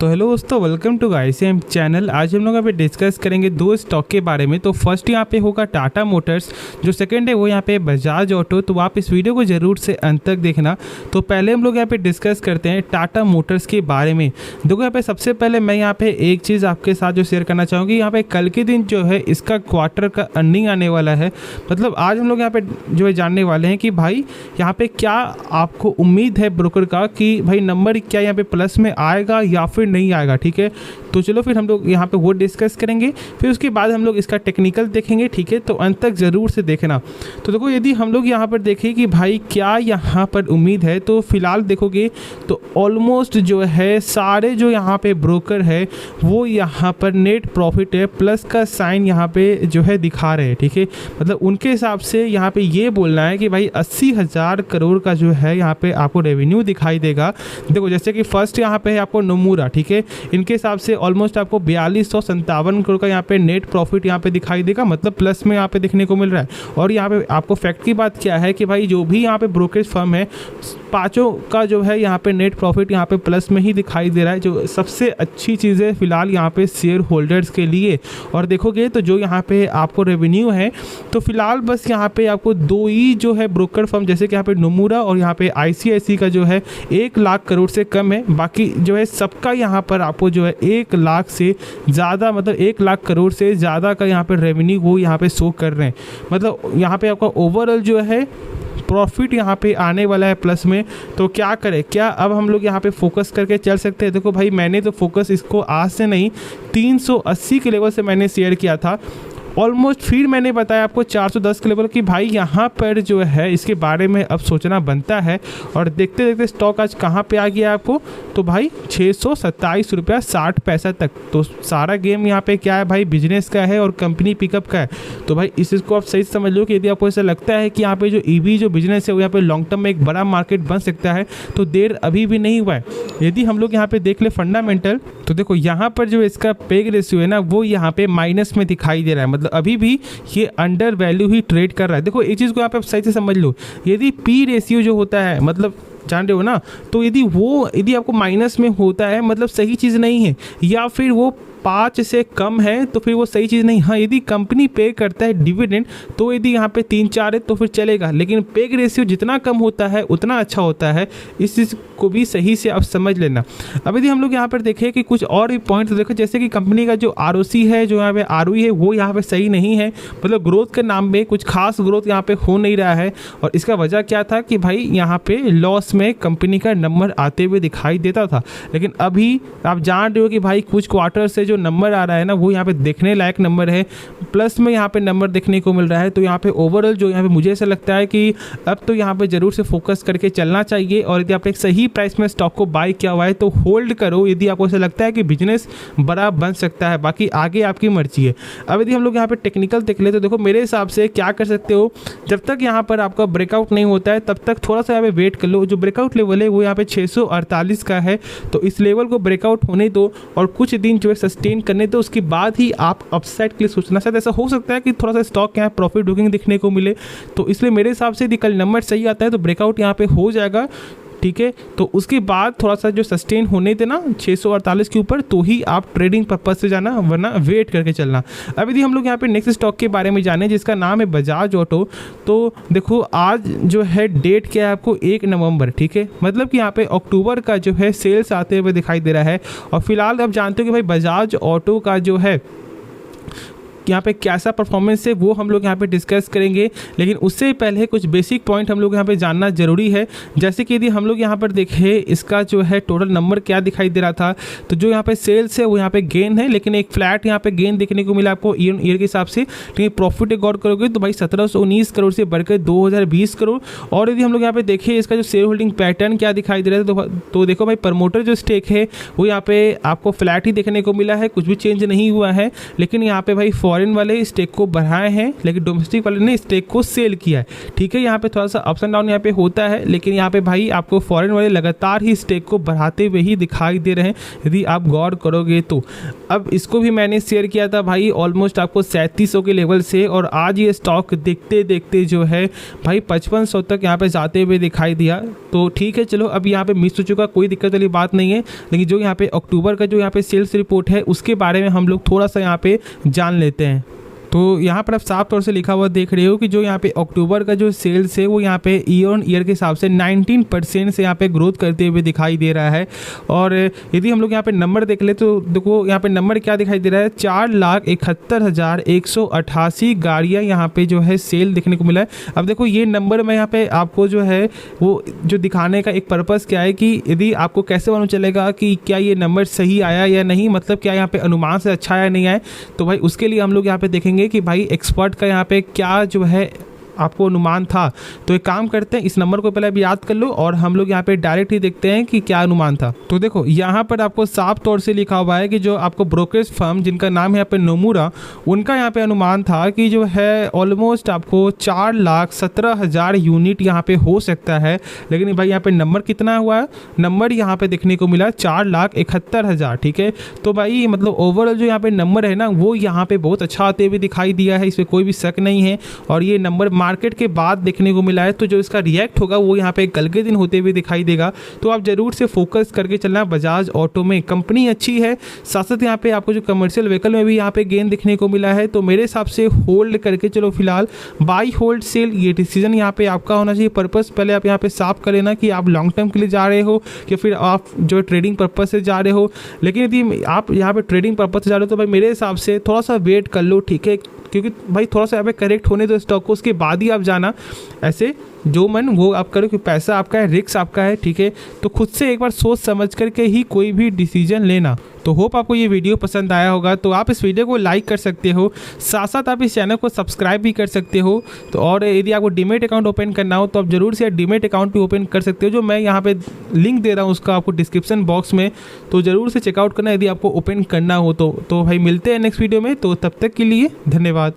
तो हेलो दोस्तों, welcome to गाइसएम channel. आज हम लोग यहाँ पे डिस्कस करेंगे दो स्टॉक के बारे में। तो फर्स्ट यहाँ पे होगा टाटा मोटर्स, जो सेकंड है वो यहाँ पे बजाज ऑटो। तो आप इस वीडियो को ज़रूर से अंत तक देखना। तो पहले हम लोग यहाँ पे डिस्कस करते हैं टाटा मोटर्स के बारे में। देखो यहाँ पे सबसे पहले मैं यहाँ पे एक चीज़ आपके साथ जो शेयर करना चाहूँगी, यहाँ पे कल के दिन जो है इसका क्वार्टर का अर्निंग आने वाला है। मतलब आज हम लोग यहाँ पे जो है जानने वाले हैं कि भाई यहाँ पे क्या आपको उम्मीद है ब्रोकर का कि भाई नंबर क्या यहाँ पे प्लस में आएगा या फिर नहीं आएगा। ठीक है, तो चलो फिर हम लोग यहाँ पे वो डिस्कस करेंगे, फिर उसके बाद हम लोग इसका टेक्निकल देखेंगे। ठीक है, तो अंत तक ज़रूर से देखना। तो देखो यदि हम लोग यहाँ पर देखें कि भाई क्या यहाँ पर उम्मीद है, तो फिलहाल देखोगे तो ऑलमोस्ट जो है सारे जो यहाँ पे ब्रोकर है वो यहाँ पर नेट प्रॉफिट है प्लस का साइन यहाँ पे जो है दिखा रहे हैं। ठीक है, मतलब उनके हिसाब से यहाँ पे ये बोलना है कि भाई 80,000 करोड़ का जो है यहाँ पे आपको रेवेन्यू दिखाई देगा। देखो जैसे कि फर्स्ट यहाँ पे है आपको नोमुरा। ठीक है, इनके हिसाब से ऑलमोस्ट आपको 4257 करोड़ का यहाँ पे नेट प्रॉफिट यहाँ पे दिखाई देगा, मतलब प्लस में यहाँ पे देखने को मिल रहा है। और यहाँ पे आपको फैक्ट की बात क्या है कि भाई जो भी यहाँ पे ब्रोकरेज फर्म है पांचों का जो है यहाँ पे नेट प्रॉफिट यहाँ पे प्लस में ही दिखाई दे रहा है, जो सबसे अच्छी चीज़ है फिलहाल यहाँ पे शेयर होल्डर्स के लिए। और देखोगे तो जो यहाँ पे आपको रेवेन्यू है तो फिलहाल बस यहाँ पे आपको दो ही जो है ब्रोकर फर्म, जैसे कि यहाँ पे नोमुरा और यहाँ पे ICICI का जो है 1 लाख करोड़ से कम है। बाकी जो है सबका यहाँ पर आपको जो है 1 लाख से ज़्यादा, मतलब 1 लाख करोड़ से ज़्यादा का यहाँ पर रेवेन्यू वो यहाँ पे शो कर रहे हैं। मतलब यहाँ पे आपका ओवरऑल जो है प्रॉफिट यहाँ पे आने वाला है प्लस में। तो क्या करें, क्या अब हम लोग यहाँ पे फोकस करके चल सकते हैं? देखो भाई मैंने तो फोकस इसको आज से नहीं 380 के लेवल से मैंने शेयर किया था ऑलमोस्ट, फिर मैंने बताया आपको 410 के लेवल की भाई यहाँ पर जो है इसके बारे में अब सोचना बनता है। और देखते देखते स्टॉक आज कहाँ पे आ गया आपको, तो भाई 627 रुपया 60 पैसा तक। तो सारा गेम यहाँ पे क्या है भाई, बिजनेस का है और कंपनी पिकअप का है। तो भाई इस चीज़ को आप सही समझ लो कि यदि आपको ऐसा लगता है कि यहाँ पे जो EV जो बिजनेस है वो यहाँ पे लॉन्ग टर्म में एक बड़ा मार्केट बन सकता है, तो देर अभी भी नहीं हुआ है। यदि हम लोग यहाँ पे देख ले फंडामेंटल, तो देखो यहाँ पर जो इसका पेग रेशियो है ना वो यहाँ पे माइनस में दिखाई दे रहा है, मतलब अभी भी ये अंडर वैल्यू ही ट्रेड कर रहा है। देखो ये चीज़ को यहाँ पे सही से समझ लो, यदि P रेशियो जो होता है, मतलब जान रहे हो ना, तो यदि आपको माइनस में होता है मतलब सही चीज़ नहीं है, या फिर वो 5 से कम है तो फिर वो सही चीज़ नहीं। हाँ, यदि कंपनी पे करता है डिविडेंड तो यदि यहाँ पे 3-4 है तो फिर चलेगा, लेकिन पेग रेशियो जितना कम होता है उतना अच्छा होता है। इस चीज़ को भी सही से आप समझ लेना। अब यदि हम लोग यहाँ पर देखें कि कुछ और भी पॉइंट तो देखो, जैसे कि कंपनी का जो ROC है, जो यहाँ पे ROE है वो यहाँ पे सही नहीं है, मतलब ग्रोथ के नाम पे कुछ खास ग्रोथ यहाँ पे हो नहीं रहा है। और इसका वजह क्या था कि भाई यहाँ पे लॉस में कंपनी का नंबर आते हुए दिखाई देता था, लेकिन अभी आप जान रहे हो कि भाई कुछ क्वार्टर से जो नंबर आ रहा है ना वो यहाँ पे देखने लायक नंबर है, प्लस में यहाँ पे नंबर देखने को मिल रहा है। तो यहाँ पे ओवरऑल जो यहाँ पे मुझे ऐसा लगता है कि अब तो यहाँ पे ज़रूर से फोकस करके चलना चाहिए। और यदि आपने एक सही प्राइस में स्टॉक को बाय किया हुआ है तो होल्ड करो, यदि आपको ऐसा लगता है कि बिजनेस बड़ा बन सकता है। बाकी आगे आपकी मर्जी है। अब यदि हम लोग यहाँ पे टेक्निकल देख ले तो देखो मेरे हिसाब से क्या कर सकते हो, जब तक यहाँ पर आपका ब्रेकआउट नहीं होता है तब तक थोड़ा सा यहाँ पे वेट कर लो। जो ब्रेकआउट लेवल है वो यहाँ पे 648 का है, तो इस लेवल को ब्रेकआउट होने दो और कुछ दिन जो है सस्टेन करने दो, उसके बाद ही आप अपसाइड के लिए सोचना। शायद ऐसा हो सकता है कि थोड़ा सा स्टॉक यहाँ प्रॉफिट बुकिंग दिखने को मिले। तो इसलिए मेरे हिसाब से यदि कल नंबर सही आता है तो ब्रेकआउट यहाँ पे हो जाएगा। ठीक है, तो उसके बाद थोड़ा सा जो सस्टेन होने थे ना 648 के ऊपर, तो ही आप ट्रेडिंग पर्पज से जाना, वरना वेट करके चलना। अब यदि हम लोग यहाँ पे नेक्स्ट स्टॉक के बारे में जाने जिसका नाम है बजाज ऑटो, तो देखो आज जो है डेट क्या है आपको 1 नवंबर। ठीक है, मतलब कि यहाँ पे अक्टूबर का जो है सेल्स आते हुए दिखाई दे रहा है। और फिलहाल आप जानते हो कि भाई बजाज ऑटो का जो है यहाँ पे कैसा परफॉर्मेंस है वो हम लोग यहाँ पे डिस्कस करेंगे, लेकिन उससे पहले कुछ बेसिक पॉइंट हम लोग यहाँ पे जानना जरूरी है। जैसे कि यदि हम लोग यहाँ पर देखें इसका जो है टोटल नंबर क्या दिखाई दे रहा था, तो जो यहाँ पे सेल्स है वो यहाँ पे गेन है, लेकिन एक फ्लैट यहाँ पे गेन देखने को मिला आपको ईयर के हिसाब से। लेकिन प्रॉफिट एक गौर करोगे तो भाई 1719 करोड़ से बढ़कर 2020 करोड़। और यदि हम लोग यहाँ पे देखें इसका जो शेयर होल्डिंग पैटर्न क्या दिखाई दे रहा है, तो देखो भाई प्रमोटर जो स्टेक है वो यहाँ पे आपको फ्लैट ही देखने को मिला है, कुछ भी चेंज नहीं हुआ है। लेकिन यहाँ पे भाई फॉरेन वाले स्टेक को बढ़ाए हैं, लेकिन डोमेस्टिक वाले ने स्टेक को सेल किया है। ठीक है, यहाँ पे थोड़ा सा अप्स एंड डाउन यहाँ पे होता है, लेकिन यहाँ पे भाई आपको फॉरेन वाले लगातार ही स्टेक को बढ़ाते हुए ही दिखाई दे रहे हैं यदि आप गौर करोगे तो। अब इसको भी मैंने शेयर किया था भाई ऑलमोस्ट आपको 3700 के लेवल से, और आज ये स्टॉक देखते देखते जो है भाई 5500 तक यहाँ पे जाते हुए दिखाई दिया। तो ठीक है, चलो अब यहाँ पे मिस हो चुका, कोई दिक्कत वाली बात नहीं है। लेकिन जो यहाँ पे अक्टूबर का जो यहाँ पे सेल्स रिपोर्ट है उसके बारे में हम लोग थोड़ा सा यहाँ पे जान लेते हैं। तो यहाँ पर आप साफ तौर से लिखा हुआ देख रहे हो कि जो यहाँ पे अक्टूबर का जो सेल्स है वो यहाँ पे ईयर ऑन ईयर के हिसाब से 19% से यहाँ पे ग्रोथ करते हुए दिखाई दे रहा है। और यदि हम लोग यहाँ पे नंबर देख ले तो देखो यहाँ पे नंबर क्या दिखाई दे रहा है, 4,71,188 गाड़ियाँ यहाँ पे जो है सेल देखने को मिला है। अब देखो ये नंबर में यहाँ पे आपको जो है वो जो दिखाने का एक पर्पज़ क्या है कि यदि आपको कैसे मालूम चलेगा कि क्या ये नंबर सही आया या नहीं, मतलब क्या यहाँ पे अनुमान से अच्छा आया नहीं आया, तो भाई उसके लिए हम लोग यहाँ पे देखेंगे कि भाई एक्सपर्ट का यहाँ पे क्या जो है आपको अनुमान था। तो एक काम करते हैं, इस नंबर को पहले अभी याद कर लो और हम लोग यहाँ पे डायरेक्ट ही देखते हैं कि क्या अनुमान था। तो देखो यहाँ पर आपको साफ तौर से लिखा हुआ है कि जो आपको ब्रोकरेज फर्म जिनका नाम है यहाँ पे नोमुरा, उनका यहाँ पे अनुमान था कि जो है ऑलमोस्ट आपको 4,17,000 यूनिट यहाँ पे हो सकता है। लेकिन भाई यहाँ पे नंबर कितना हुआ है, नंबर यहाँ पे देखने को मिला 4,71,000। ठीक है, तो भाई मतलब ओवरऑल जो यहाँ पे नंबर है ना वो यहाँ पे बहुत अच्छा आते हुए दिखाई दिया है, इसमें कोई भी शक नहीं है। और ये नंबर मार्केट के बाद देखने को मिला है, तो जो इसका रिएक्ट होगा वो यहाँ पे कल के दिन होते हुए दिखाई देगा। तो आप जरूर से फोकस करके चलना बजाज ऑटो में, कंपनी अच्छी है, साथ साथ यहाँ पे आपको जो कमर्शियल व्हीकल में भी यहाँ पे गेन देखने को मिला है। तो मेरे हिसाब से होल्ड करके चलो फिलहाल, बाई होल्ड सेल ये डिसीजन यहाँ पे आपका होना चाहिए। पर्पस पहले आप यहाँ पे साफ कर लेना कि आप लॉन्ग टर्म के लिए जा रहे हो कि फिर आप जो ट्रेडिंग पर्पज से जा रहे हो। लेकिन यदि आप यहाँ पे ट्रेडिंग पर्पज से जा रहे हो तो भाई मेरे हिसाब से थोड़ा सा वेट कर लो। ठीक है, क्योंकि भाई थोड़ा सा यहाँ पे करेक्ट होने दो स्टॉक को, उसके बाद ही आप जाना। ऐसे जो मन वो आप करो कि पैसा आपका है, रिस्क आपका है। ठीक है, तो खुद से एक बार सोच समझ करके ही कोई भी डिसीजन लेना। तो होप आपको ये वीडियो पसंद आया होगा, तो आप इस वीडियो को लाइक कर सकते हो, साथ साथ आप इस चैनल को सब्सक्राइब भी कर सकते हो। तो और यदि आपको डीमेट अकाउंट ओपन करना हो तो आप जरूर से डीमेट अकाउंट भी ओपन कर सकते हो, जो मैं यहाँ पे लिंक दे रहा हूँ उसका आपको डिस्क्रिप्शन बॉक्स में। तो ज़रूर से चेकआउट करना यदि आपको ओपन करना हो तो भाई मिलते हैं नेक्स्ट वीडियो में। तो तब तक के लिए धन्यवाद।